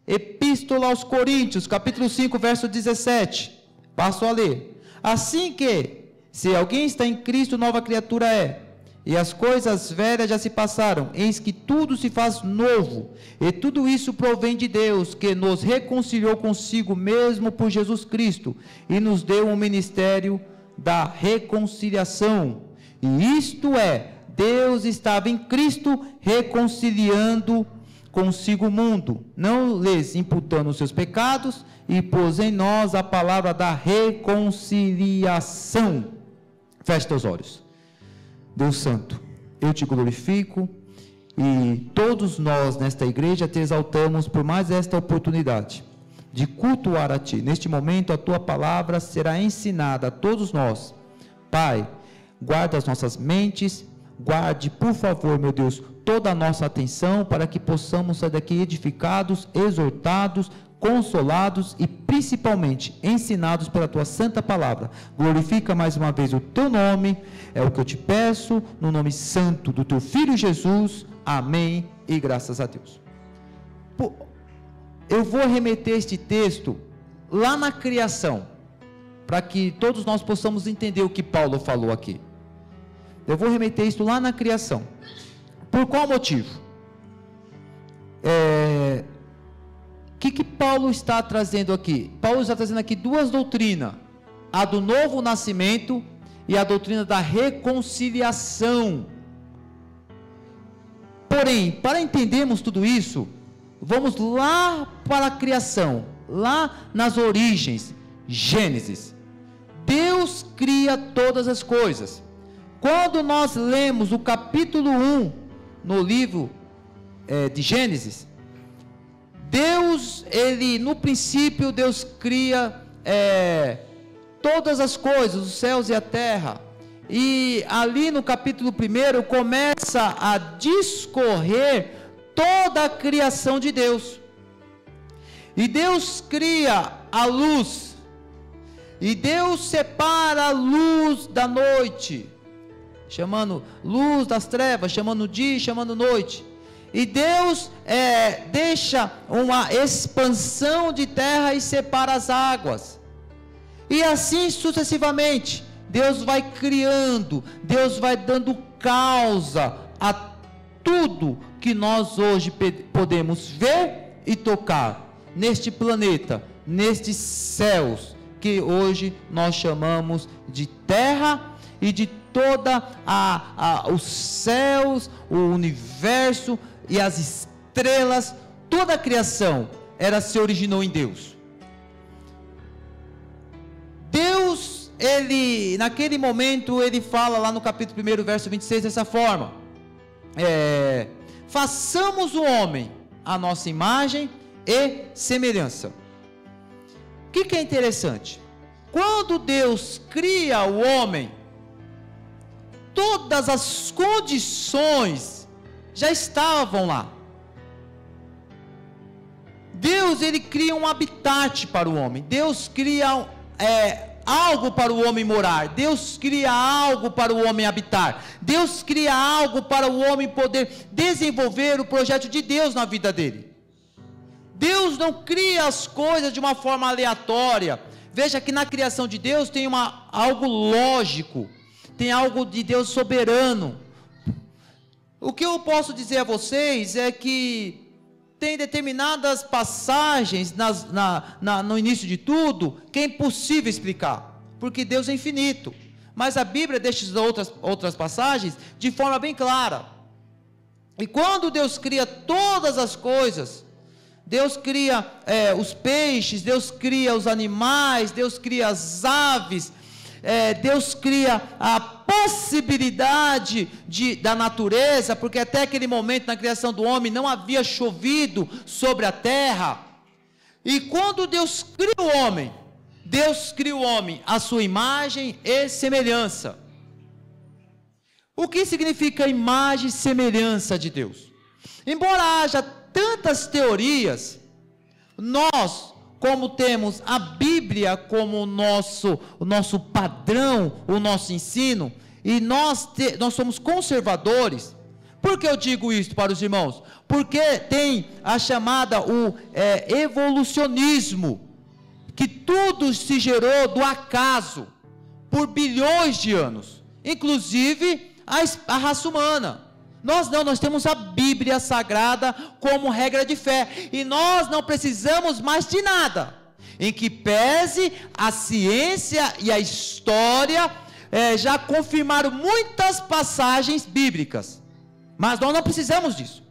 Epístola aos Coríntios, capítulo 5, verso 17. Passo a ler. Assim que, se alguém está em Cristo, nova criatura é. E as coisas velhas já se passaram, eis que tudo se faz novo. E tudo isso provém de Deus, que nos reconciliou consigo mesmo por Jesus Cristo, e nos deu um ministério da reconciliação. E isto é, Deus estava em Cristo reconciliando consigo o mundo, não lhes imputando os seus pecados, e pôs em nós a palavra da reconciliação. Feche teus olhos. Deus Santo, eu te glorifico, e todos nós nesta igreja te exaltamos por mais esta oportunidade de cultuar a ti. Neste momento a tua palavra será ensinada a todos nós. Pai, guarda as nossas mentes, guarde, por favor, meu Deus, toda a nossa atenção, para que possamos sair daqui edificados, exortados, consolados e principalmente ensinados pela tua santa palavra. Glorifica mais uma vez o teu nome, é o que eu te peço, no nome santo do teu filho Jesus, amém, e graças a Deus. Eu vou remeter este texto lá na criação, para que todos nós possamos entender o que Paulo falou aqui. Eu vou remeter isso lá na criação. Por qual motivo? O que Paulo está trazendo aqui? Paulo está trazendo aqui duas doutrinas: a do novo nascimento e a doutrina da reconciliação. Porém, para entendermos tudo isso, vamos lá para a criação, lá nas origens, Gênesis. Deus cria todas as coisas. Quando nós lemos o capítulo 1 no livro de Gênesis, Deus, no princípio, Deus cria todas as coisas, os céus e a terra, e ali no capítulo 1 começa a discorrer toda a criação de Deus, e Deus cria a luz, e Deus separa a luz da noite, chamando luz das trevas, chamando dia, chamando noite. E Deus deixa uma expansão de terra e separa as águas. E assim sucessivamente, Deus vai criando, Deus vai dando causa a tudo que nós hoje podemos ver e tocar neste planeta, nestes céus, que hoje nós chamamos de terra, e de toda os céus, o universo e as estrelas, toda a criação se originou em Deus. Deus, naquele momento, ele fala lá no capítulo 1, verso 26, dessa forma: façamos o homem à nossa imagem e semelhança. O que é interessante? Quando Deus cria o homem, todas as condições já estavam lá. Deus, ele cria um habitat para o homem. Deus cria algo para o homem morar. Deus cria algo para o homem habitar. Deus cria algo para o homem poder desenvolver o projeto de Deus na vida dele. Deus não cria as coisas de uma forma aleatória. Veja que na criação de Deus tem algo lógico, tem algo de Deus soberano. O que eu posso dizer a vocês é que tem determinadas passagens no início de tudo que é impossível explicar, porque Deus é infinito. Mas a Bíblia deixa outras passagens de forma bem clara. E quando Deus cria todas as coisas, Deus cria os peixes, Deus cria os animais, Deus cria as aves, Deus cria a possibilidade da natureza, porque até aquele momento na criação do homem não havia chovido sobre a terra. E quando Deus cria o homem, Deus cria o homem à sua imagem e semelhança. O que significa imagem e semelhança de Deus? Embora haja tantas teorias, nós, como temos a Bíblia como o nosso padrão, o nosso ensino, e nós somos conservadores, Por que eu digo isso para os irmãos? Porque tem a chamada evolucionismo, que tudo se gerou do acaso, por bilhões de anos, inclusive a raça humana. Nós temos a Bíblia Sagrada como regra de fé, e nós não precisamos mais de nada, em que pese a ciência e a história, já confirmaram muitas passagens bíblicas, mas nós não precisamos disso.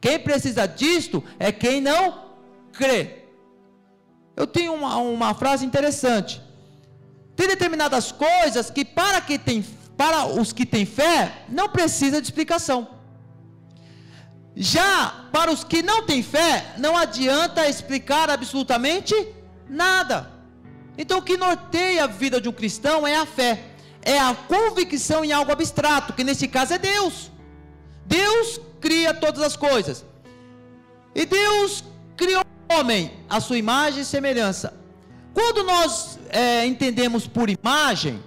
Quem precisa disto é quem não crê. Eu tenho uma frase interessante: tem determinadas coisas que para os que têm fé, não precisa de explicação. Já para os que não têm fé, não adianta explicar absolutamente nada. Então o que norteia a vida de um cristão é a fé, é a convicção em algo abstrato, que nesse caso é Deus. Deus cria todas as coisas, e Deus criou o homem à sua imagem e semelhança. Quando nós entendemos por imagem,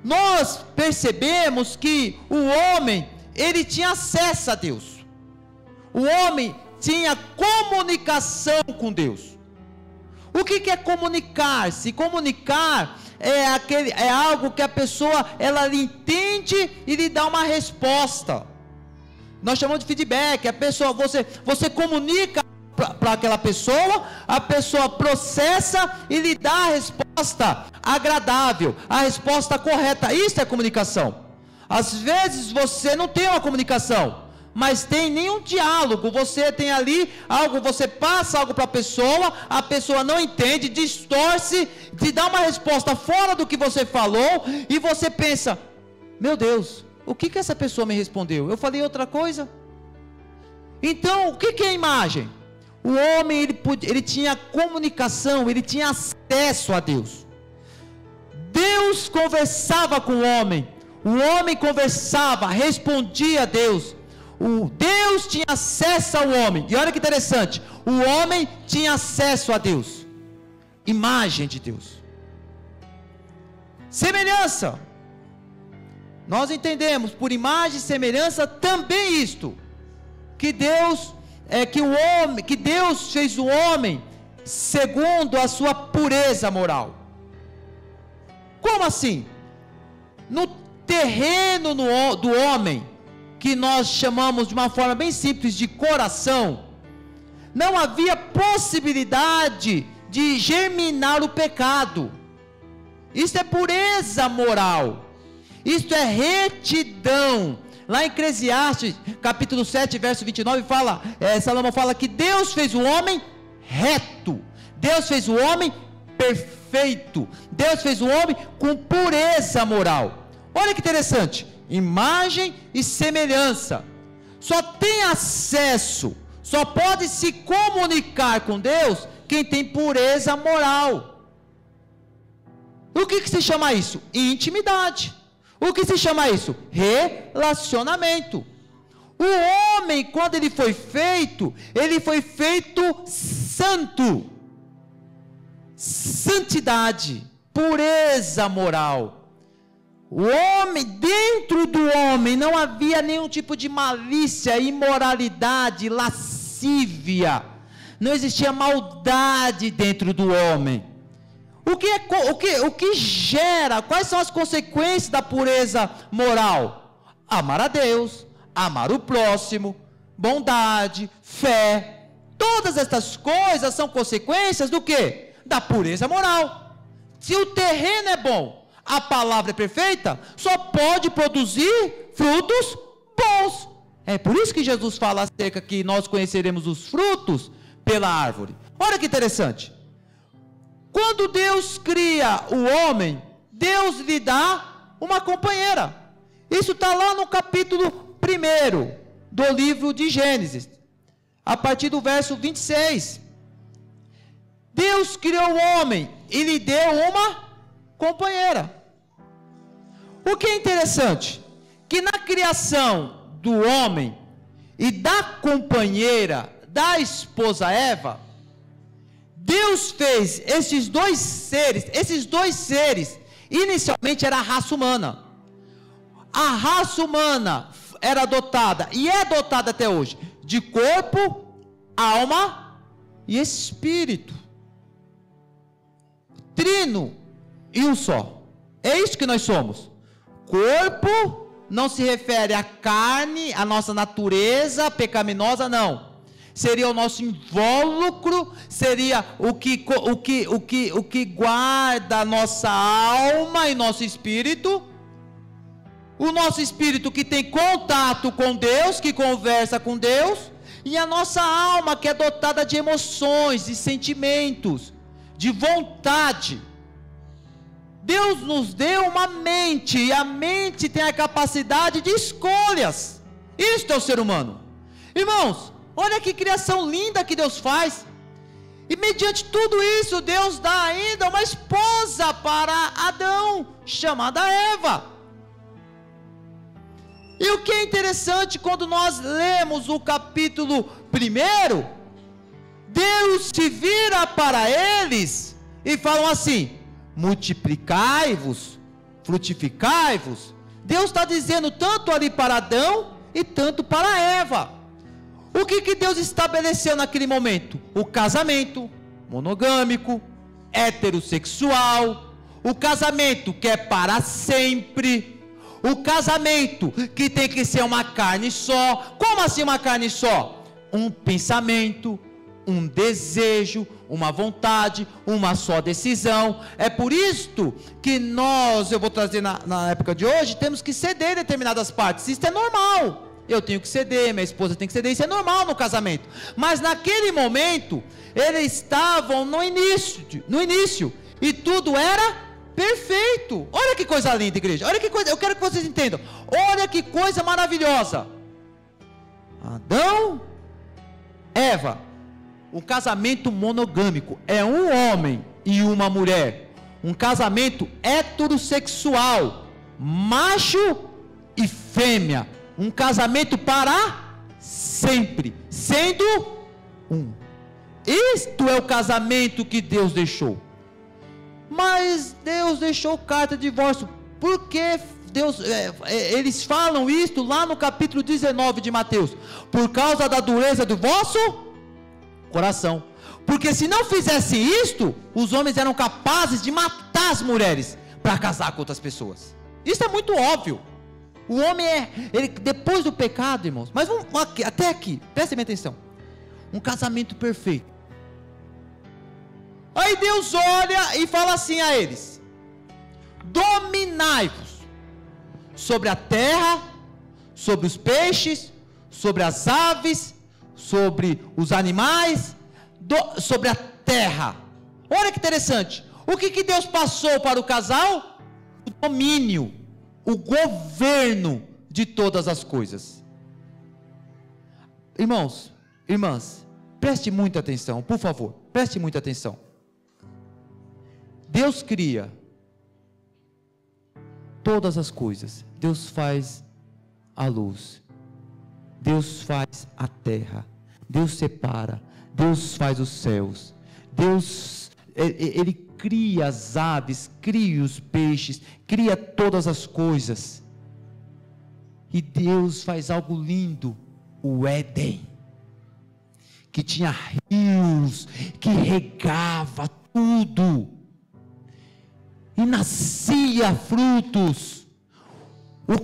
nós percebemos que o homem, ele tinha acesso a Deus. O homem tinha comunicação com Deus. O que é comunicar-se? Comunicar é algo que a pessoa, ela entende e lhe dá uma resposta. Nós chamamos de feedback. A pessoa, você comunica para aquela pessoa, a pessoa processa e lhe dá a resposta agradável, a resposta correta. Isso é comunicação. Às vezes você não tem uma comunicação, mas tem nenhum diálogo. Você tem ali algo, você passa algo para a pessoa não entende, distorce, te dá uma resposta fora do que você falou, e você pensa: meu Deus, o que essa pessoa me respondeu? Eu falei outra coisa? Então, o que é a imagem? O homem, ele tinha comunicação, ele tinha acesso a Deus. Deus conversava com o homem conversava, respondia a Deus. Deus tinha acesso ao homem. E olha que interessante, o homem tinha acesso a Deus. Imagem de Deus. Semelhança. Nós entendemos por imagem e semelhança também isto, que Deus fez o homem segundo a sua pureza moral. Como assim? No terreno do homem, que nós chamamos de uma forma bem simples de coração, não havia possibilidade de germinar o pecado. Isso é pureza moral, isto é retidão. Lá em Eclesiastes, capítulo 7, verso 29, Salomão fala que Deus fez o homem reto, Deus fez o homem perfeito, Deus fez o homem com pureza moral. Olha que interessante, imagem e semelhança. Só tem acesso, só pode se comunicar com Deus quem tem pureza moral. O que se chama isso? Intimidade. O que se chama isso? Relacionamento. O homem, quando ele foi feito santo. Santidade, pureza moral. O homem, dentro do homem, não havia nenhum tipo de malícia, imoralidade, lascívia. Não existia maldade dentro do homem. O que gera, quais são as consequências da pureza moral? Amar a Deus, amar o próximo, bondade, fé. Todas essas coisas são consequências do quê? Da pureza moral. Se o terreno é bom, a palavra é perfeita, só pode produzir frutos bons. É por isso que Jesus fala acerca que nós conheceremos os frutos pela árvore. Olha que interessante. Quando Deus cria o homem, Deus lhe dá uma companheira. Isso está lá no capítulo 1 do livro de Gênesis, a partir do verso 26. Deus criou o homem e lhe deu uma companheira. O que é interessante, que na criação do homem e da companheira, da esposa Eva, Deus fez esses dois seres, inicialmente era a raça humana. A raça humana era dotada, e é dotada até hoje, de corpo, alma e espírito. Trino e um só. É isso que nós somos. Corpo não se refere à carne, à nossa natureza pecaminosa, não. Seria o nosso invólucro, seria o que guarda a nossa alma e nosso espírito. O nosso espírito que tem contato com Deus, que conversa com Deus, e a nossa alma que é dotada de emoções, de sentimentos, de vontade. Deus nos deu uma mente, e a mente tem a capacidade de escolhas. Isto é o ser humano. Irmãos, olha que criação linda que Deus faz. E mediante tudo isso, Deus dá ainda uma esposa para Adão, chamada Eva. E o que é interessante, quando nós lemos o capítulo 1, Deus se vira para eles e fala assim: multiplicai-vos, frutificai-vos. Deus está dizendo tanto ali para Adão e tanto para Eva. O que Deus estabeleceu naquele momento? O casamento monogâmico, heterossexual, o casamento que é para sempre, o casamento que tem que ser uma carne só. Como assim uma carne só? Um pensamento, um desejo, uma vontade, uma só decisão. É por isto que nós, eu vou trazer na época de hoje, temos que ceder em determinadas partes. Isso é normal. Eu tenho que ceder, minha esposa tem que ceder, isso é normal no casamento. Mas naquele momento, eles estavam no início, e tudo era perfeito. Olha que coisa linda, igreja. Olha que coisa, eu quero que vocês entendam. Olha que coisa maravilhosa. Adão, Eva, um casamento monogâmico, é um homem e uma mulher, um casamento heterossexual, macho e fêmea, um casamento para sempre, sendo um. Isto é o casamento que Deus deixou. Mas Deus deixou carta de divórcio. Por que Deus, eles falam isto lá no capítulo 19 de Mateus? Por causa da dureza do vosso coração. Porque se não fizesse isto, os homens eram capazes de matar as mulheres para casar com outras pessoas. Isso é muito óbvio. O homem ele, depois do pecado, irmãos, mas vamos até aqui, prestem atenção, um casamento perfeito. Aí Deus olha e fala assim a eles: dominai-vos sobre a terra, sobre os peixes, sobre as aves, sobre os animais, sobre a terra. Olha que interessante, o que Deus passou para o casal? O domínio, o governo de todas as coisas. Irmãos, irmãs, preste muita atenção, por favor, preste muita atenção. Deus cria todas as coisas. Deus faz a luz, Deus faz a terra, Deus separa, Deus faz os céus, Deus, Ele cria as aves, cria os peixes, cria todas as coisas. E Deus faz algo lindo, o Éden, que tinha rios, que regava tudo, e nascia frutos. O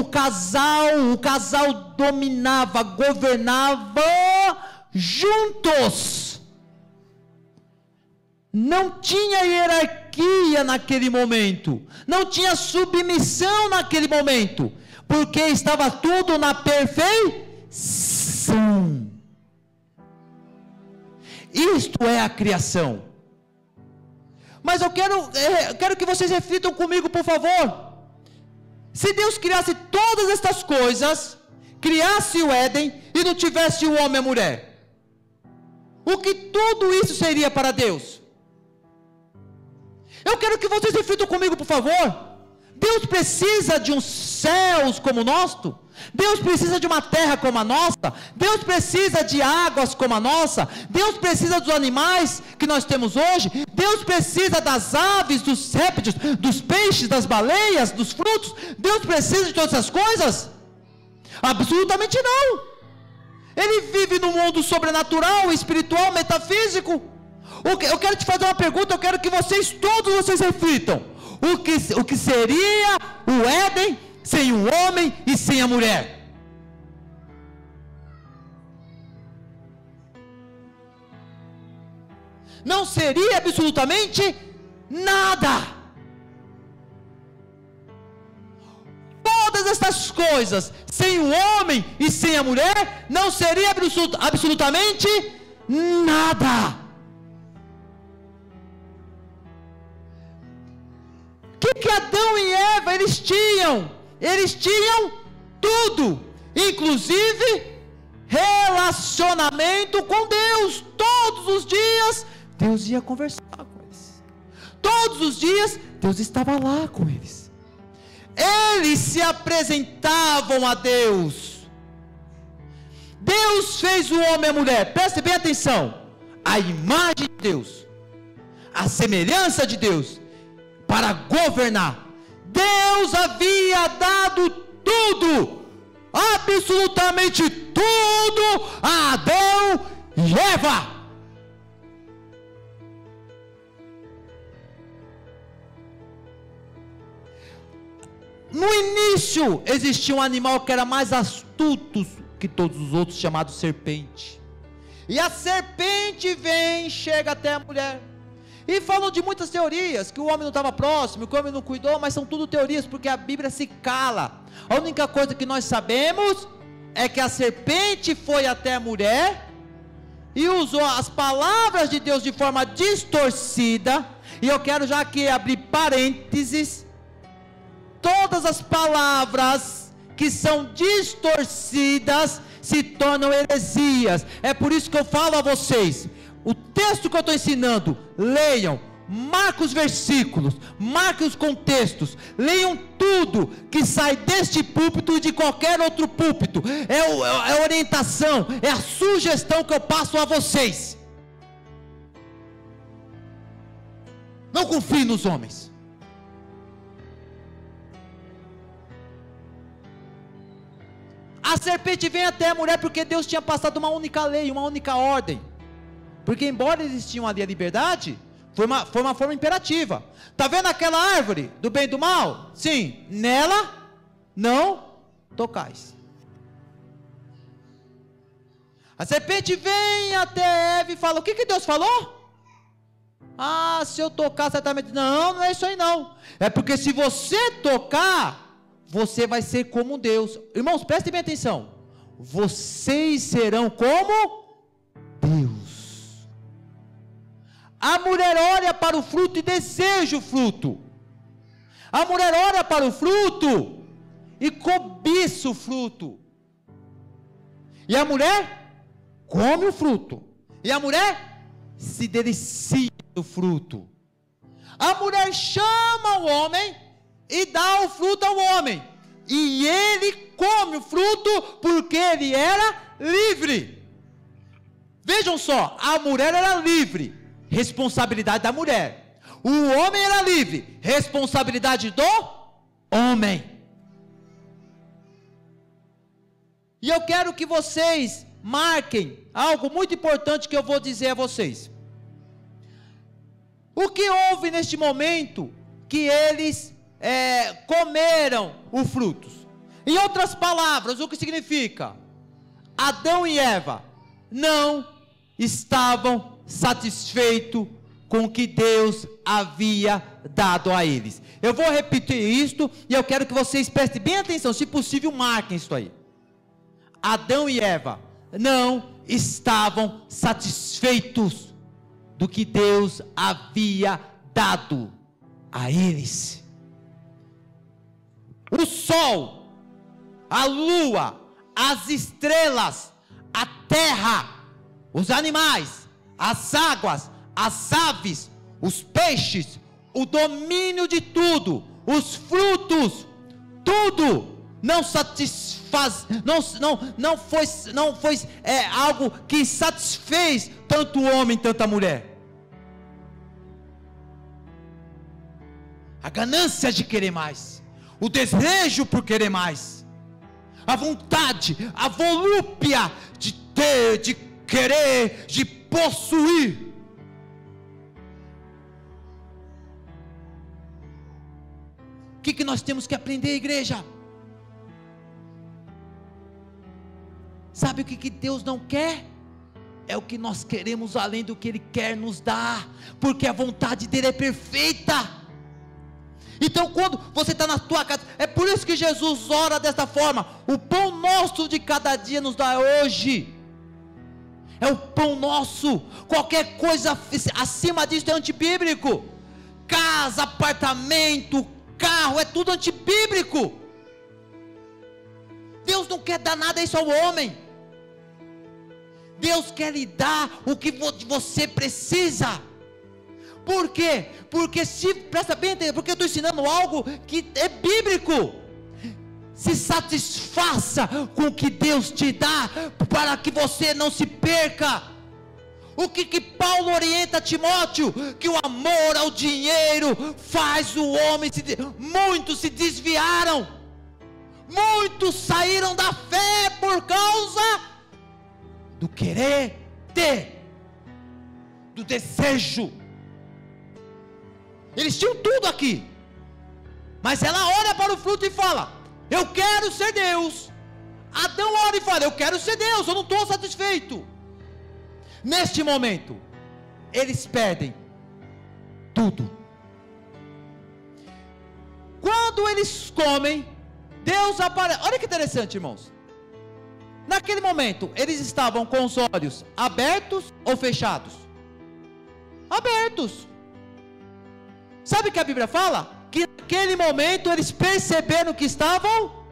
casal dominava, governava juntos. Não tinha hierarquia naquele momento, não tinha submissão naquele momento, porque estava tudo na perfeição. Isto é a criação. Mas eu quero que vocês reflitam comigo, por favor. Se Deus criasse todas estas coisas, criasse o Éden e não tivesse o homem e a mulher, o que tudo isso seria para Deus? Eu quero que vocês reflitam comigo, por favor. Deus precisa de uns céus como o nosso? Deus precisa de uma terra como a nossa? Deus precisa de águas como a nossa? Deus precisa dos animais que nós temos hoje? Deus precisa das aves, dos répteis, dos peixes, das baleias, dos frutos? Deus precisa de todas essas coisas? Absolutamente não. Ele vive no mundo sobrenatural, espiritual, metafísico. Eu quero te fazer uma pergunta, eu quero que todos vocês reflitam. O que seria o Éden sem o homem e sem a mulher? Não seria absolutamente nada. Todas essas coisas, sem o homem e sem a mulher, não seria absolutamente nada. O que Adão e Eva eles tinham? Eles tinham tudo, inclusive relacionamento com Deus. Todos os dias Deus ia conversar com eles. Todos os dias Deus estava lá com eles. Eles se apresentavam a Deus. Deus fez o homem e a mulher, preste bem atenção, a imagem de Deus, a semelhança de Deus, para governar. Deus havia dado tudo, absolutamente tudo, a Adão e Eva. No início existia um animal que era mais astuto que todos os outros, chamado serpente. E a serpente chega até a mulher. E falam de muitas teorias, que o homem não estava próximo, que o homem não cuidou, mas são tudo teorias, porque a Bíblia se cala. A única coisa que nós sabemos é que a serpente foi até a mulher e usou as palavras de Deus de forma distorcida. E eu quero já aqui abrir parênteses. Todas as palavras que são distorcidas se tornam heresias. É por isso que eu falo a vocês, o texto que eu estou ensinando, leiam, marquem os versículos, marquem os contextos, leiam tudo que sai deste púlpito e de qualquer outro púlpito. É a orientação, é a sugestão que eu passo a vocês. Não confie nos homens. A serpente vem até a mulher porque Deus tinha passado uma única lei, uma única ordem. Porque embora eles tinham ali a liberdade, foi uma forma imperativa. Está vendo aquela árvore do bem e do mal? Sim, nela não tocais. A serpente vem até Eva e fala, o que Deus falou? Ah, se eu tocar certamente, não é isso aí não. É porque se você tocar, você vai ser como Deus. Irmãos, prestem bem atenção. Vocês serão como Deus. A mulher olha para o fruto e deseja o fruto. A mulher olha para o fruto e cobiça o fruto. E a mulher come o fruto. E a mulher se delicia do fruto. A mulher chama o homem e dá o fruto ao homem, e ele come o fruto porque ele era livre. Vejam só, a mulher era livre, responsabilidade da mulher. O homem era livre, responsabilidade do homem. E eu quero que vocês marquem algo muito importante que eu vou dizer a vocês. O que houve neste momento que eles comeram o fruto? Em outras palavras, o que significa? Adão e Eva não estavam satisfeitos com o que Deus havia dado a eles. Eu vou repetir isto e eu quero que vocês prestem bem atenção, se possível marquem isso aí. Adão e Eva não estavam satisfeitos do que Deus havia dado a eles. O sol, a lua, as estrelas, a terra, os animais, as águas, as aves, os peixes, o domínio de tudo, os frutos, tudo não satisfaz, não foi algo que satisfez tanto o homem, tanto a mulher. A ganância de querer mais, o desejo por querer mais, a vontade, a volúpia de ter, de querer, de possuir. O que nós temos que aprender, igreja? Sabe o que Deus não quer? É o que nós queremos além do que Ele quer nos dar, porque a vontade dEle é perfeita. Então quando você está na tua casa, é por isso que Jesus ora desta forma: o pão nosso de cada dia nos dá hoje. É o pão nosso. Qualquer coisa acima disso é antibíblico. Casa, apartamento, carro, é tudo antibíblico. Deus não quer dar nada isso ao homem. Deus quer lhe dar o que você precisa. Por quê? Porque presta bem atenção, porque eu estou ensinando algo que é bíblico. Se satisfaça com o que Deus te dá, para que você não se perca. O que Paulo orienta a Timóteo? Que o amor ao dinheiro faz o homem muitos se desviaram, muitos saíram da fé por causa do querer ter, do desejo. Eles tinham tudo aqui, mas ela olha para o fruto e fala: eu quero ser Deus. Adão olha e fala: eu quero ser Deus, eu não estou satisfeito. Neste momento, eles perdem tudo. Quando eles comem, Deus aparece. Olha que interessante, irmãos. Naquele momento, eles estavam com os olhos abertos ou fechados? Abertos. Sabe o que a Bíblia fala? Que naquele momento eles perceberam que estavam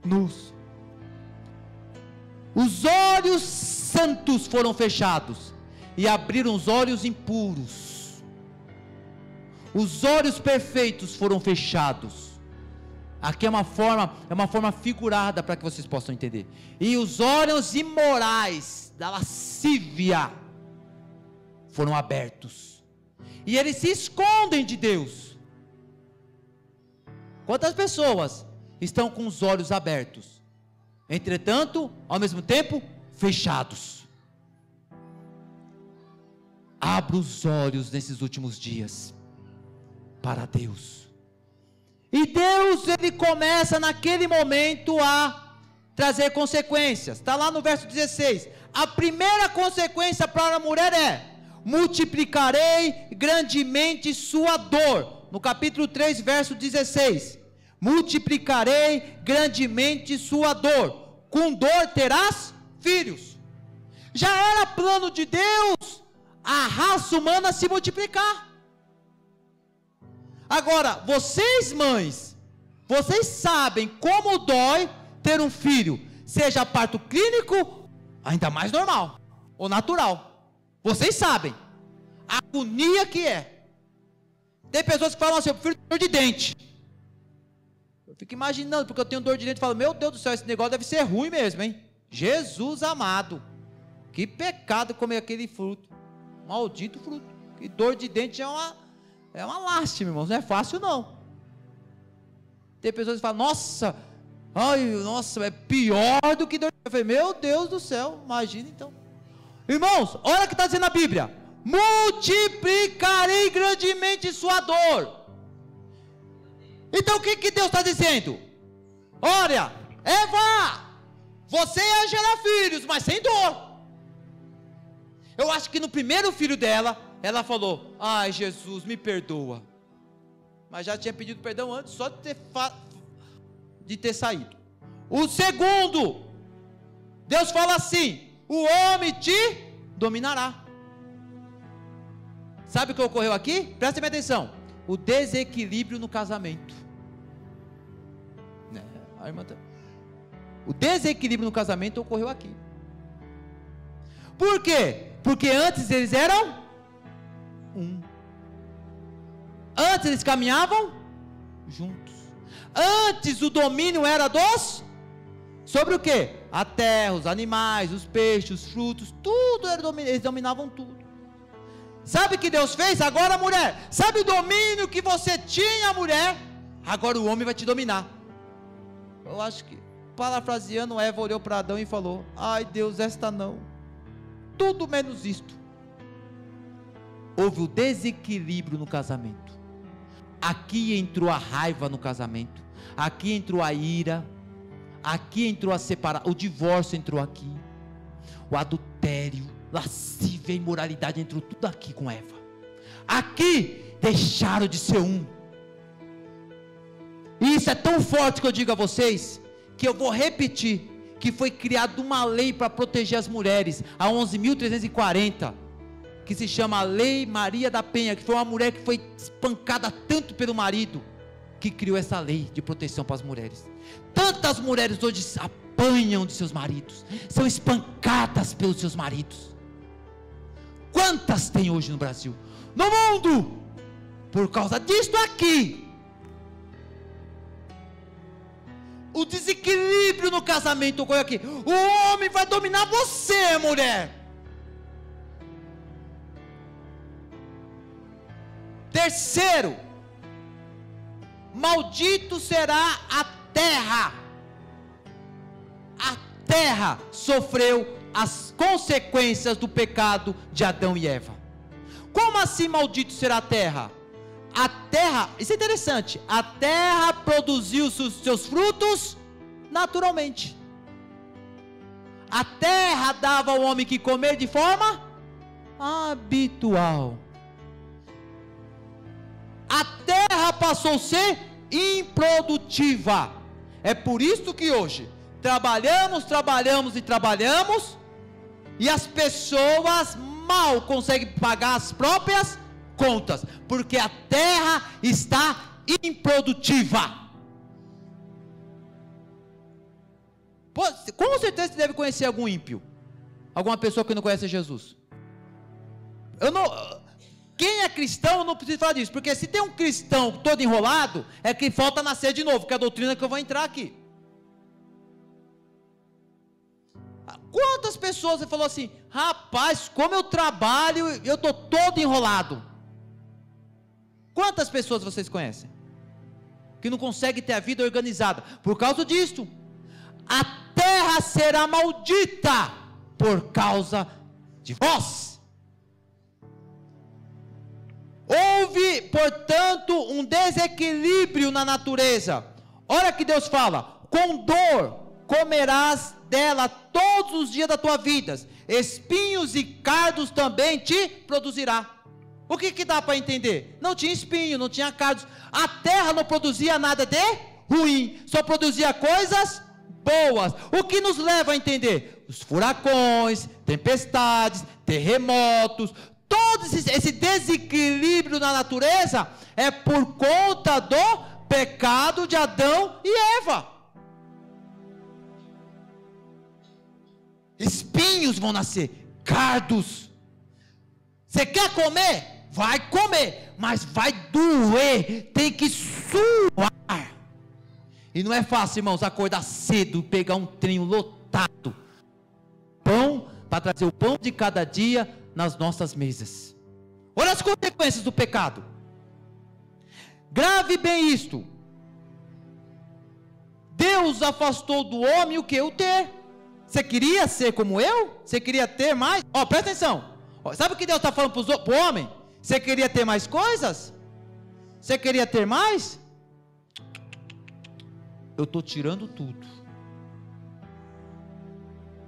nus. Os olhos santos foram fechados e abriram os olhos impuros. Os olhos perfeitos foram fechados. Aqui é uma forma figurada para que vocês possam entender. E os olhos imorais da lascívia foram abertos. E eles se escondem de Deus. Quantas pessoas estão com os olhos abertos, entretanto, ao mesmo tempo, fechados? Abra os olhos nesses últimos dias para Deus. E Deus, Ele começa naquele momento a trazer consequências. Está lá no verso 16. A primeira consequência para a mulher é: multiplicarei grandemente sua dor. No capítulo 3, verso 16. Multiplicarei grandemente sua dor. Com dor terás filhos. Já era plano de Deus a raça humana se multiplicar. Agora, vocês mães, vocês sabem como dói ter um filho, seja parto clínico, ainda mais normal, ou natural. Vocês sabem a agonia que é. Tem pessoas que falam assim: eu prefiro ter dor de dente. Eu fico imaginando, porque eu tenho dor de dente e falo: meu Deus do céu, esse negócio deve ser ruim mesmo, hein? Jesus amado, que pecado comer aquele fruto, maldito fruto. E dor de dente é uma lástima, irmãos, não é fácil não. Tem pessoas que falam: nossa, é pior do que dor de dente. Eu falei: meu Deus do céu, imagina então. Irmãos, olha o que está dizendo a Bíblia: multiplicarei grandemente sua dor. Então o que Deus está dizendo? Olha, Eva, você ia gerar filhos, mas sem dor. Eu acho que no primeiro filho dela, ela falou: ai Jesus, me perdoa. Mas já tinha pedido perdão antes, só de ter saído. O segundo, Deus fala assim: o homem te dominará. Sabe o que ocorreu aqui? Prestem atenção: o desequilíbrio no casamento. O desequilíbrio no casamento ocorreu aqui. Por quê? Porque antes eles eram um. Antes eles caminhavam juntos. Antes o domínio era sobre o quê? A terra, os animais, os peixes, os frutos, tudo era eles dominavam tudo. Sabe o que Deus fez? Agora, mulher, sabe o domínio que você tinha, mulher? Agora o homem vai te dominar. Eu acho que parafraseando, Eva olhou para Adão e falou: ai Deus, esta não, tudo menos isto. Houve o desequilíbrio no casamento. Aqui entrou a raiva no casamento, aqui entrou a ira, aqui entrou a separação, o divórcio entrou aqui, o adultério, lascívia, imoralidade, entrou tudo aqui com Eva. Aqui deixaram de ser um. E isso é tão forte que eu digo a vocês, que eu vou repetir, que foi criada uma lei para proteger as mulheres, a 11.340, que se chama Lei Maria da Penha, que foi uma mulher que foi espancada tanto pelo marido, que criou essa lei de proteção para as mulheres. Tantas mulheres hoje apanham de seus maridos, são espancadas pelos seus maridos. Quantas tem hoje no Brasil, no mundo, por causa disto aqui? O desequilíbrio no casamento ocorre aqui. O homem vai dominar você, mulher. Terceiro, maldito será a terra. A terra sofreu as consequências do pecado de Adão e Eva. Como assim maldito será a terra? A terra, isso é interessante, a terra produziu os seus frutos naturalmente. A terra dava ao homem que comer de forma habitual. A terra passou a ser improdutiva. É por isso que hoje trabalhamos e as pessoas mal conseguem pagar as próprias contas, porque a terra está improdutiva. Com certeza você deve conhecer algum ímpio, alguma pessoa que não conhece Jesus. Quem é cristão não precisa falar disso, porque se tem um cristão todo enrolado, é que falta nascer de novo, que é a doutrina que eu vou entrar aqui. Quantas pessoas você falou assim: rapaz, como eu trabalho, eu estou todo enrolado. Quantas pessoas vocês conhecem que não conseguem ter a vida organizada por causa disto? A terra será maldita por causa de vós. Houve, portanto, um desequilíbrio na natureza. Olha que Deus fala: com dor comerás dela todos os dias da tua vida, espinhos e cardos também te produzirá. O que dá para entender? Não tinha espinho, não tinha cardos. A terra não produzia nada de ruim, só produzia coisas boas. O que nos leva a entender? Os furacões, tempestades, terremotos, todo esse desequilíbrio na natureza é por conta do pecado de Adão e Eva. Espinhos vão nascer, cardos. Você quer comer? Vai comer, mas vai doer, tem que suar. E não é fácil, irmãos, acordar cedo, pegar um trem lotado, pão, para trazer o pão de cada dia nas nossas mesas. Olha as consequências do pecado. Grave bem isto. Deus afastou do homem o que? O ter. Você queria ser como eu? Você queria ter mais? Presta atenção. Sabe o que Deus está falando para o homem? Você queria ter mais coisas? Você queria ter mais? Eu estou tirando tudo.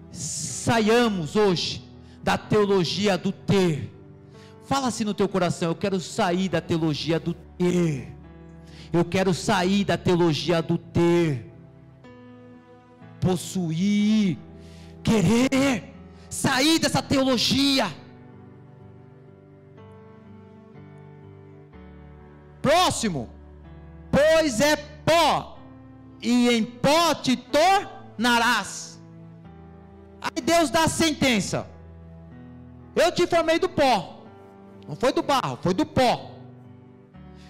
Saiamos hoje da teologia do ter. Fala assim no teu coração: eu quero sair da teologia do ter. Eu quero sair da teologia do ter. Possuir, querer, sair dessa teologia. Próximo, pois é pó, e em pó te tornarás. Aí Deus dá a sentença: eu te formei do pó, não foi do barro, foi do pó,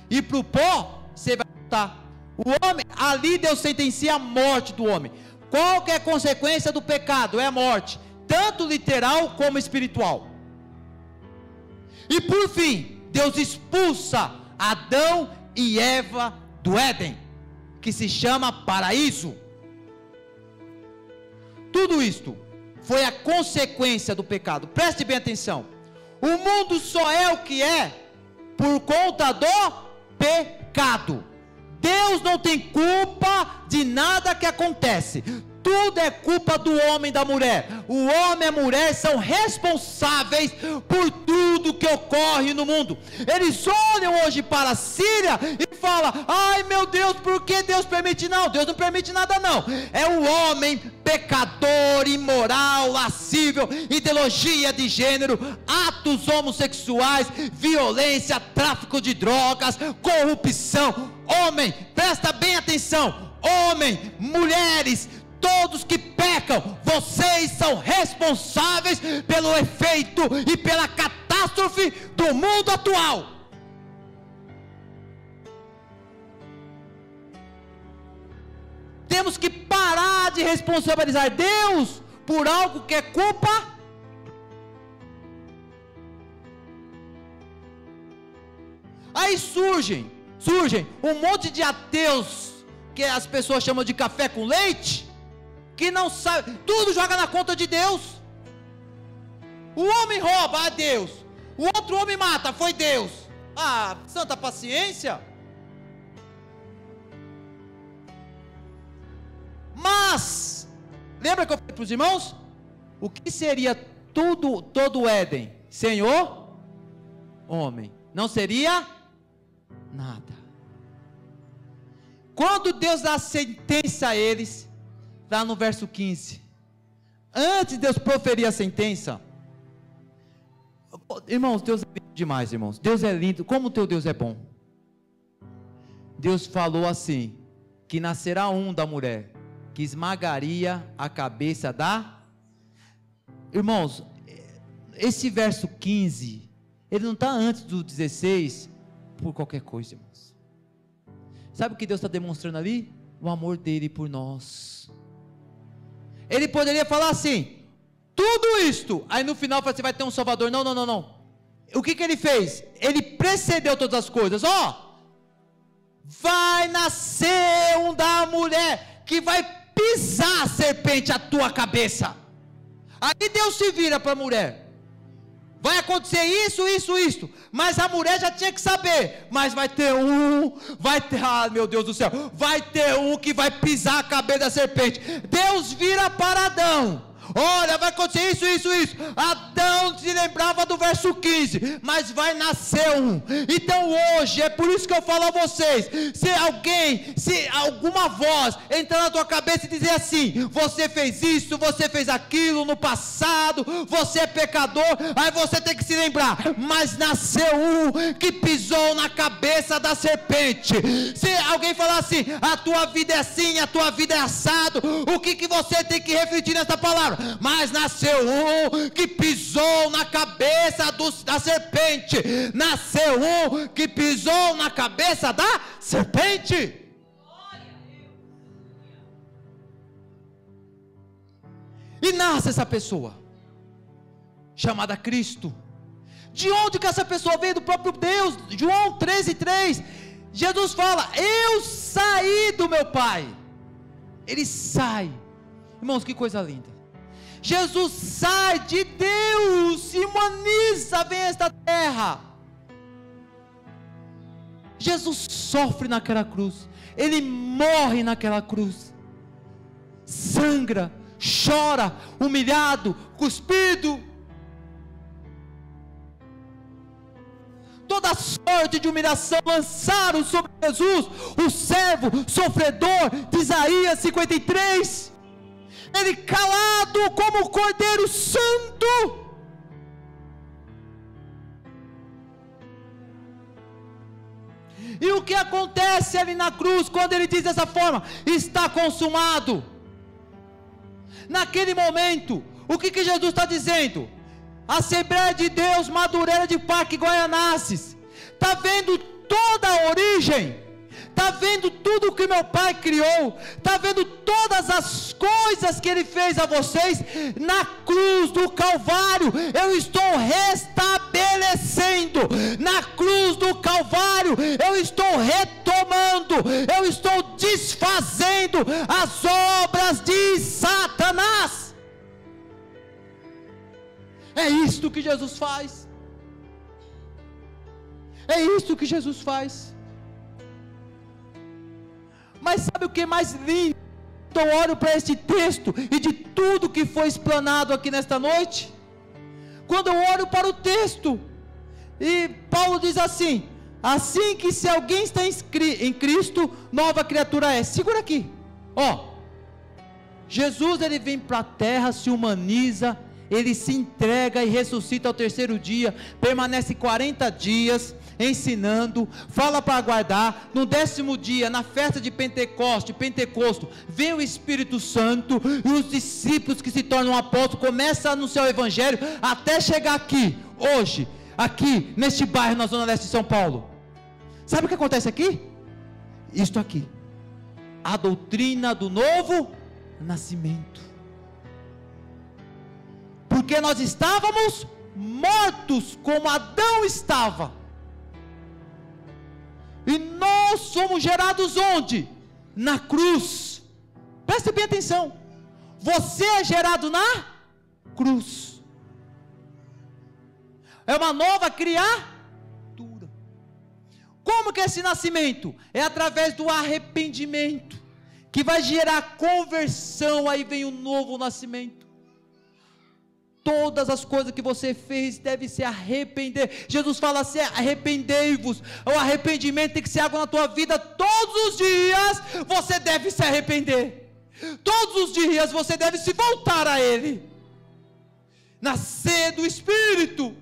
e para o pó você vai voltar. O homem, ali Deus sentencia a morte do homem. Qual que é a consequência do pecado? É a morte, tanto literal como espiritual. E por fim, Deus expulsa Adão e Eva do Éden, que se chama paraíso. Tudo isto foi a consequência do pecado. Preste bem atenção. O mundo só é o que é por conta do pecado. Deus não tem culpa de nada que acontece. Tudo é culpa do homem e da mulher. O homem e a mulher são responsáveis por tudo que ocorre no mundo. Eles olham hoje para a Síria e falam: ai meu Deus, por que Deus permite? Não, Deus não permite nada não. É o homem pecador, imoral, lascívio, ideologia de gênero, atos homossexuais, violência, tráfico de drogas, corrupção. Homem, presta bem atenção. Homem, mulheres, todos que pecam, vocês são responsáveis pelo efeito e pela catástrofe do mundo atual. Temos que parar de responsabilizar Deus por algo que é culpa. Aí surgem um monte de ateus, que as pessoas chamam de café com leite, que não sabe, tudo joga na conta de Deus. O homem rouba, Deus. O outro homem mata, foi Deus. Santa paciência. Mas lembra que eu falei para os irmãos? O que seria todo Éden sem o homem? Não seria nada. Quando Deus dá a sentença a eles, lá no verso 15, antes de Deus proferir a sentença, irmãos, Deus é lindo demais, irmãos. Deus é lindo, como o teu Deus é bom. Deus falou assim, que nascerá um da mulher, que esmagaria a cabeça da... Irmãos, esse verso 15, ele não está antes do 16, por qualquer coisa, irmãos. Sabe o que Deus está demonstrando ali? O amor dele por nós. Ele poderia falar assim, tudo isto, aí no final você vai ter um salvador. Não. O que ele fez? Ele precedeu todas as coisas. Vai nascer um da mulher, que vai pisar a serpente a tua cabeça. Aí Deus se vira para a mulher. Vai acontecer isso, mas a mulher já tinha que saber, mas vai ter meu Deus do céu, vai ter um que vai pisar a cabeça da serpente. Deus vira para Adão, olha, vai acontecer isso. Adão se lembrava do verso 15, mas vai nascer um. Então hoje, é por isso que eu falo a vocês, se alguma voz entrar na tua cabeça e dizer assim, você fez isso, você fez aquilo no passado, você é pecador, aí você tem que se lembrar, mas nasceu um que pisou na cabeça da serpente. Se alguém falar assim, a tua vida é assim, a tua vida é assado, o que você tem que refletir nessa palavra? Mas nasceu um que pisou na cabeça da serpente. Nasceu um que pisou na cabeça da serpente. E nasce essa pessoa chamada Cristo. De onde que essa pessoa veio? Do próprio Deus. João 13:3. Jesus fala, eu saí do meu Pai. Ele sai. Irmãos, que coisa linda. Jesus sai de Deus, se humaniza, vem a esta terra. Jesus sofre naquela cruz, ele morre naquela cruz, sangra, chora, humilhado, cuspido, toda sorte de humilhação lançaram sobre Jesus, o servo sofredor de Isaías 53. Ele calado como o Cordeiro Santo. E o que acontece ali na cruz, quando ele diz dessa forma, está consumado? Naquele momento, o que Jesus está dizendo? Assembleia de Deus, Madureira de Parque Guaianazes, está vendo toda a origem? Está vendo tudo que meu Pai criou? Está vendo todas as coisas que Ele fez a vocês? Na cruz do Calvário, eu estou restabelecendo. Na cruz do Calvário, eu estou retomando. Eu estou desfazendo as obras de Satanás. É isto que Jesus faz. É isto que Jesus faz. Mas sabe o que é mais lindo? Então eu olho para este texto e de tudo que foi explanado aqui nesta noite, quando eu olho para o texto, e Paulo diz assim: assim que se alguém está em Cristo, nova criatura é. Segura aqui, ó. Jesus, ele vem para a terra, se humaniza, ele se entrega e ressuscita ao terceiro dia, permanece 40 dias, ensinando, fala para aguardar. No 10º dia, na festa de Pentecosto, vem o Espírito Santo, e os discípulos que se tornam apóstolos, começam a anunciar o Evangelho, até chegar aqui, hoje, aqui, neste bairro, na zona leste de São Paulo. Sabe o que acontece aqui? Isto aqui, a doutrina do novo nascimento, porque nós estávamos mortos, como Adão estava, e nós somos gerados onde? Na cruz. Preste bem atenção, você é gerado na cruz, é uma nova criatura. Como que é esse nascimento? É através do arrependimento, que vai gerar conversão. Aí vem o novo nascimento. Todas as coisas que você fez deve se arrepender. Jesus fala assim: arrependei-vos. O arrependimento tem que ser algo na tua vida. Todos os dias você deve se arrepender. Todos os dias você deve se voltar a Ele. Nascer do Espírito.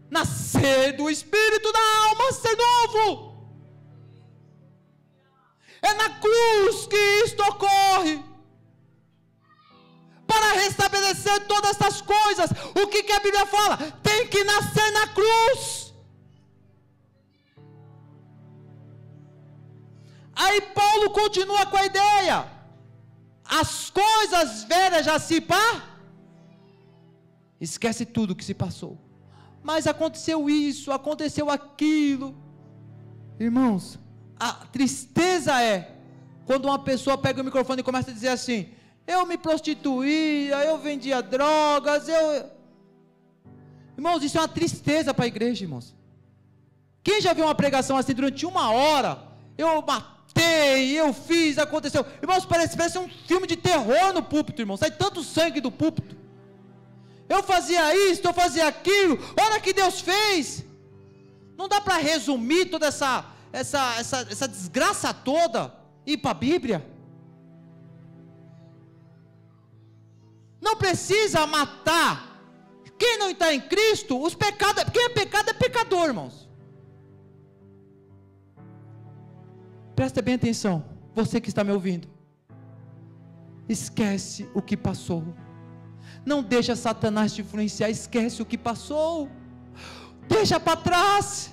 Nascer do Espírito da alma, ser novo. É na cruz que isto ocorre, para restabelecer todas essas coisas. O que a Bíblia fala? Tem que nascer na cruz. Aí Paulo continua com a ideia: as coisas velhas já se esquece tudo que se passou, mas aconteceu isso, aconteceu aquilo. Irmãos, a tristeza é quando uma pessoa pega o microfone e começa a dizer assim: eu me prostituía, eu vendia drogas, Irmãos, isso é uma tristeza para a igreja, irmãos. Quem já viu uma pregação assim durante 1 hora? Eu matei, eu fiz, aconteceu. Irmãos, parece um filme de terror no púlpito, irmãos. Sai tanto sangue do púlpito. Eu fazia isso, eu fazia aquilo, olha o que Deus fez. Não dá para resumir toda essa desgraça toda e ir para a Bíblia. Não precisa matar. Quem não está em Cristo, os pecados, quem é pecado é pecador, irmãos. Presta bem atenção, você que está me ouvindo. Esquece o que passou. Não deixa Satanás te influenciar. Esquece o que passou. Deixa para trás.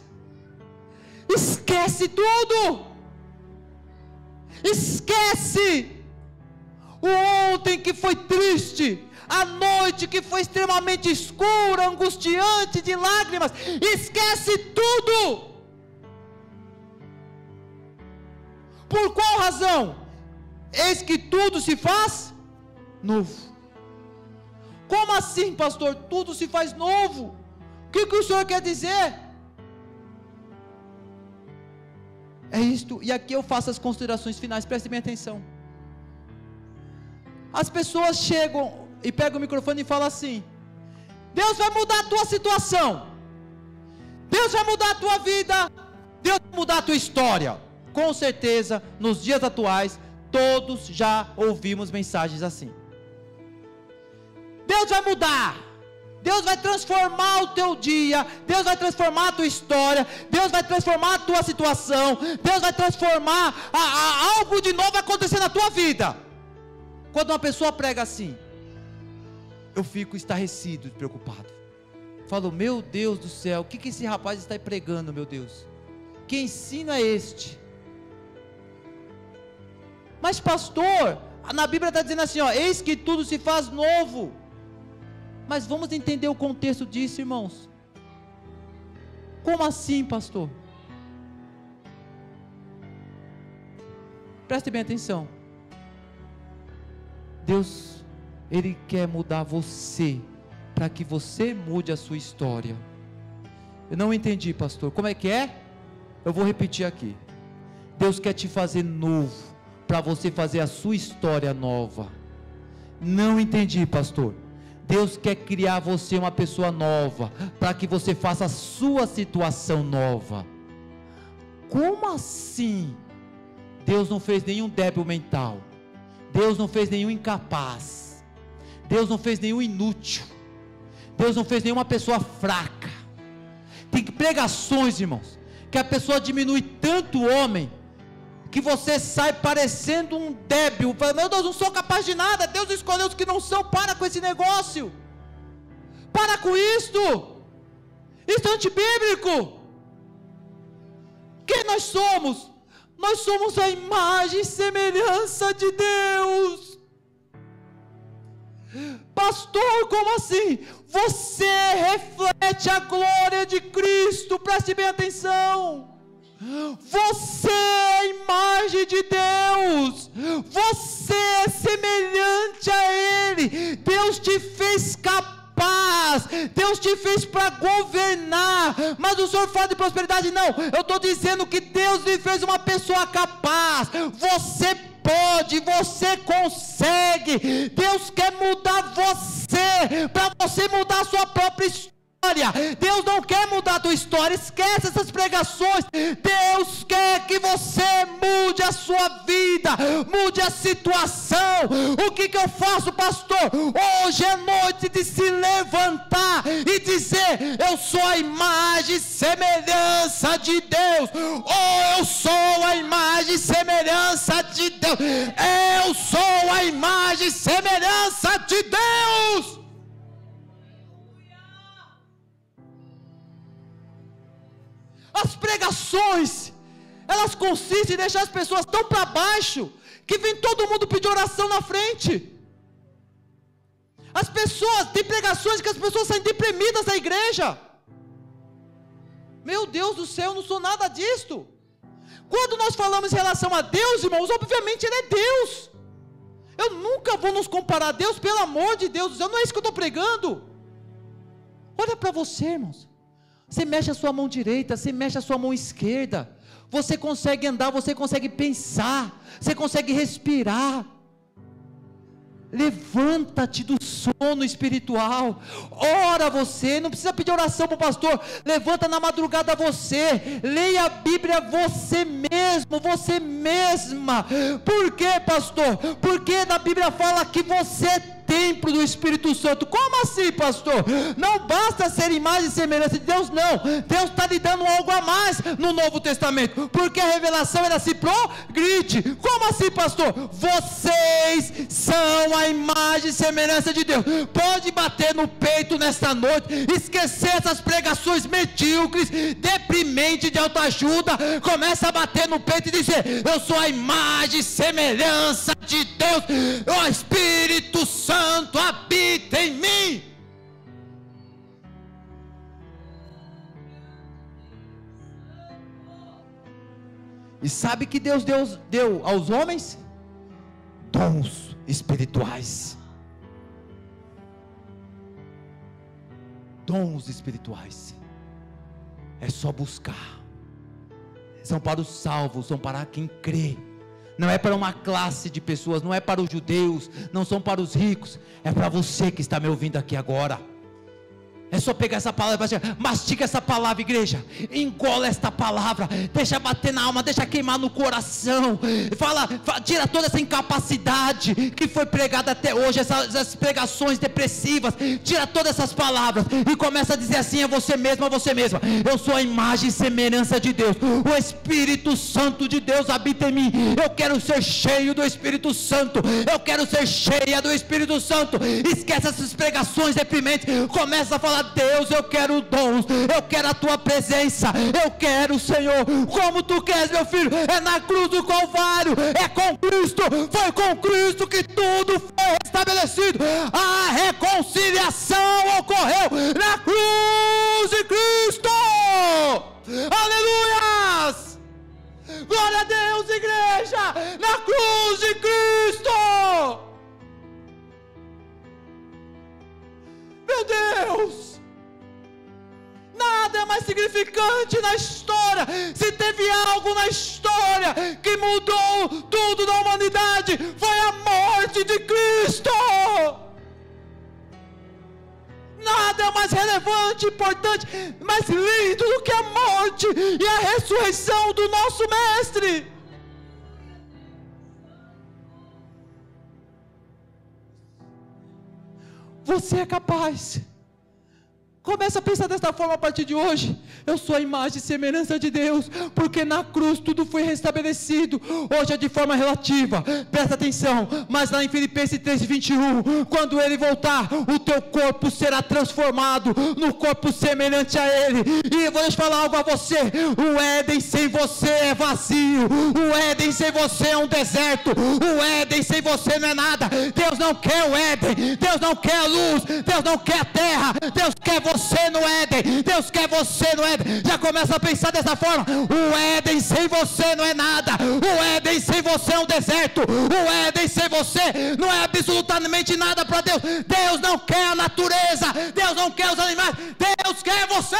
Esquece tudo. Esquece o ontem que foi triste, a noite que foi extremamente escura, angustiante, de lágrimas. Esquece tudo. Por qual razão? Eis que tudo se faz novo. Como assim, pastor? Tudo se faz novo. O que o senhor quer dizer? É isto, e aqui eu faço as considerações finais, preste bem atenção. As pessoas chegam e pegam o microfone e falam assim: Deus vai mudar a tua situação, Deus vai mudar a tua vida, Deus vai mudar a tua história. Com certeza, nos dias atuais, todos já ouvimos mensagens assim. Deus vai mudar, Deus vai transformar o teu dia, Deus vai transformar a tua história, Deus vai transformar a tua situação, Deus vai transformar algo de novo acontecer na tua vida. Quando uma pessoa prega assim, eu fico estarrecido, preocupado. Falo: meu Deus do céu, o que esse rapaz está pregando, meu Deus? Que ensino é este? Mas pastor, na Bíblia está dizendo assim, ó, eis que tudo se faz novo. Mas vamos entender o contexto disso, irmãos. Como assim, pastor? Preste bem atenção. Deus, Ele quer mudar você para que você mude a sua história. Eu não entendi, pastor. Como é que é? Eu vou repetir aqui. Deus quer te fazer novo, para você fazer a sua história nova. Não entendi, pastor. Deus quer criar você uma pessoa nova, para que você faça a sua situação nova. Como assim? Deus não fez nenhum débil mental. Deus não fez nenhum incapaz. Deus não fez nenhum inútil. Deus não fez nenhuma pessoa fraca. Tem pregações, irmãos, que a pessoa diminui tanto o homem, que você sai parecendo um débil. Fala, meu Deus, não sou capaz de nada. Deus escolheu os que não são. Para com esse negócio. Para com isto. Isso é antibíblico. Quem nós somos? Nós somos a imagem e semelhança de Deus. Pastor, como assim? Você reflete a glória de Cristo. Preste bem atenção. Você é a imagem de Deus. Você é semelhante a Ele. Deus te fez capaz. Deus te fez para governar. Mas o Senhor fala de prosperidade? Não, eu estou dizendo que Deus lhe fez uma pessoa capaz. Você pode, você consegue. Deus quer mudar você, para você mudar a sua própria história. Deus não quer mudar a tua história. Esquece essas pregações. Deus quer que você mude a sua vida, mude a situação. O que eu faço, pastor? Hoje é noite de se levantar e dizer: eu sou a imagem e semelhança de Deus. Eu sou a imagem e semelhança de Deus. Eu sou a imagem e semelhança de Deus. As pregações, elas consistem em deixar as pessoas tão para baixo, que vem todo mundo pedir oração na frente. As pessoas, tem pregações que as pessoas saem deprimidas da igreja. Meu Deus do céu, eu não sou nada disto. Quando nós falamos em relação a Deus, irmãos, obviamente Ele é Deus. Eu nunca vou nos comparar a Deus, pelo amor de Deus, não é isso que eu estou pregando. Olha para você, irmãos. Você mexe a sua mão direita, você mexe a sua mão esquerda, você consegue andar, você consegue pensar, você consegue respirar. Levanta-te do sono espiritual, ora você, não precisa pedir oração para o pastor, levanta na madrugada você, leia a Bíblia você mesmo, você mesma. Por quê, pastor? Porque na Bíblia fala que você é templo do Espírito Santo. Como assim, pastor? Não basta ser imagem e semelhança de Deus, não. Deus está lhe dando algo a mais no Novo Testamento, porque a revelação ela se progride. Como assim, pastor? Vocês são a imagem e semelhança de Deus. Pode bater no peito nesta noite, esquecer essas pregações medíocres, deprimentes de autoajuda. Começa a bater no peito e dizer: eu sou a imagem e semelhança de Deus. O Espírito Santo habita em mim. E sabe que Deus deu aos homens? Dons espirituais. Dons espirituais. É só buscar. São para os salvos, são para quem crê. Não é para uma classe de pessoas, não é para os judeus, não são para os ricos, é para você que está me ouvindo aqui agora. É só pegar essa palavra, mastiga essa palavra, igreja, engola esta palavra, deixa bater na alma, deixa queimar no coração, tira toda essa incapacidade que foi pregada até hoje, essas pregações depressivas, tira todas essas palavras e começa a dizer assim a você mesma, eu sou a imagem e semelhança de Deus, o Espírito Santo de Deus habita em mim, eu quero ser cheio do Espírito Santo, eu quero ser cheia do Espírito Santo. Esquece essas pregações deprimentes, começa a falar: Deus, eu quero dons, eu quero a tua presença, eu quero, Senhor, como tu queres, meu filho, é na cruz do Calvário, é com Cristo, foi com Cristo que tudo foi restabelecido, a reconciliação ocorreu na cruz de Cristo. Aleluias, glória a Deus, igreja, na cruz de Cristo. Meu Deus, Nada é mais significante na história. Se teve algo na história que mudou tudo na humanidade, foi a morte de Cristo. Nada é mais relevante, importante, mais lindo do que a morte e a ressurreição do nosso Mestre. Você é capaz. Começa a pensar desta forma a partir de hoje. Eu sou a imagem e semelhança de Deus, porque na cruz tudo foi restabelecido. Hoje é de forma relativa, presta atenção. Mas lá em Filipenses 3:21, quando Ele voltar, o teu corpo será transformado no corpo semelhante a Ele. E eu vou te falar algo a você: o Éden sem você é vazio. O Éden sem você é um deserto. O Éden sem você não é nada. Deus não quer o Éden. Deus não quer a luz. Deus não quer a terra. Deus quer você no Éden. Deus quer você no Éden. Já começa a pensar dessa forma: o Éden sem você não é nada. O Éden sem você é um deserto. O Éden sem você não é absolutamente nada para Deus. Deus não quer a natureza. Deus não quer os animais. Deus quer você.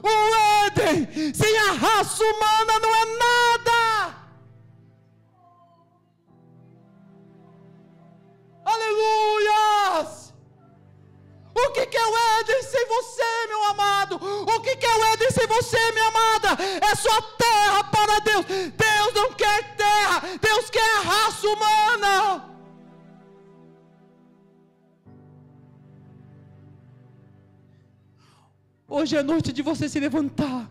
O Éden sem a raça humana não é nada. Aleluias! O que é o Éden sem você, meu amado? O que é o Éden sem você, minha amada? É só terra para Deus. Deus não quer terra. Deus quer a raça humana. Hoje é noite de você se levantar.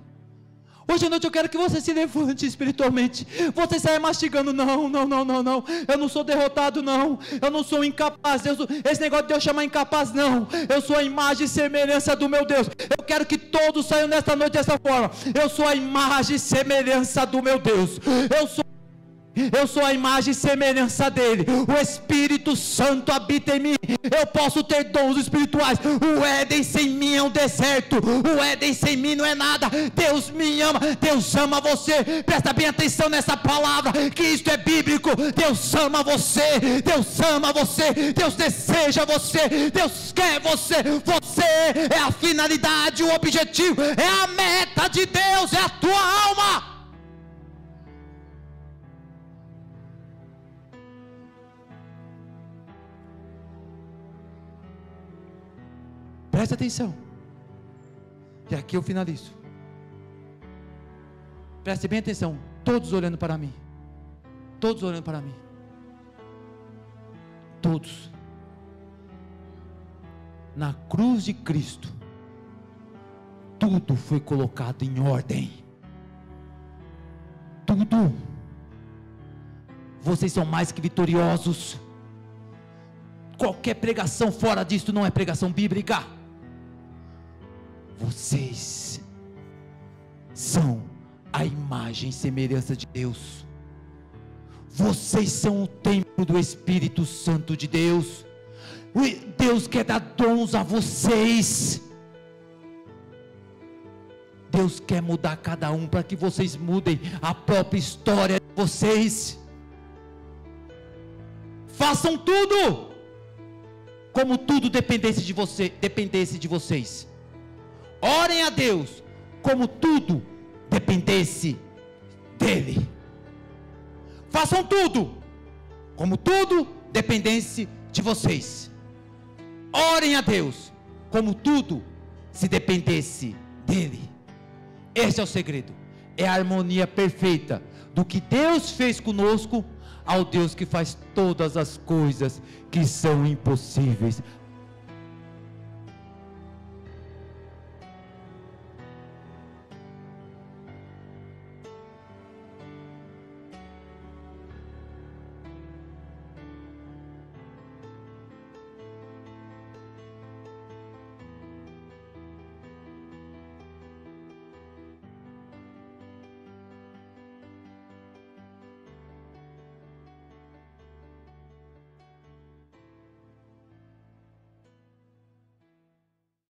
Hoje à noite eu quero que você se levante espiritualmente. Você saia mastigando: não, eu não sou derrotado, não, eu não sou incapaz. Esse negócio de Deus chamar incapaz, não, eu sou a imagem e semelhança do meu Deus. Eu quero que todos saiam nesta noite dessa forma: eu sou a imagem e semelhança do meu Deus. Eu sou a imagem e semelhança dele. O Espírito Santo habita em mim. Eu posso ter dons espirituais. O Éden sem mim é um deserto. O Éden sem mim não é nada. Deus me ama. Deus ama você. Presta bem atenção nessa palavra, que isto é bíblico. Deus ama você. Deus ama você. Deus deseja você. Deus quer você. Você é a finalidade, o objetivo, é a meta de Deus, é a tua alma. Presta atenção. E aqui eu finalizo. Preste bem atenção. Todos olhando para mim. Todos olhando para mim. Todos. Na cruz de Cristo, tudo foi colocado em ordem. Tudo. Vocês são mais que vitoriosos. Qualquer pregação fora disso não é pregação bíblica. Vocês são a imagem e semelhança de Deus. Vocês são o templo do Espírito Santo de Deus. Deus quer dar dons a vocês. Deus quer mudar cada um para que vocês mudem a própria história de vocês. Façam tudo como tudo dependesse de vocês. Orem a Deus como tudo dependesse dele. Façam tudo como tudo dependesse de vocês. Orem a Deus como tudo se dependesse dele. Esse é o segredo. É a harmonia perfeita do que Deus fez conosco ao Deus que faz todas as coisas que são impossíveis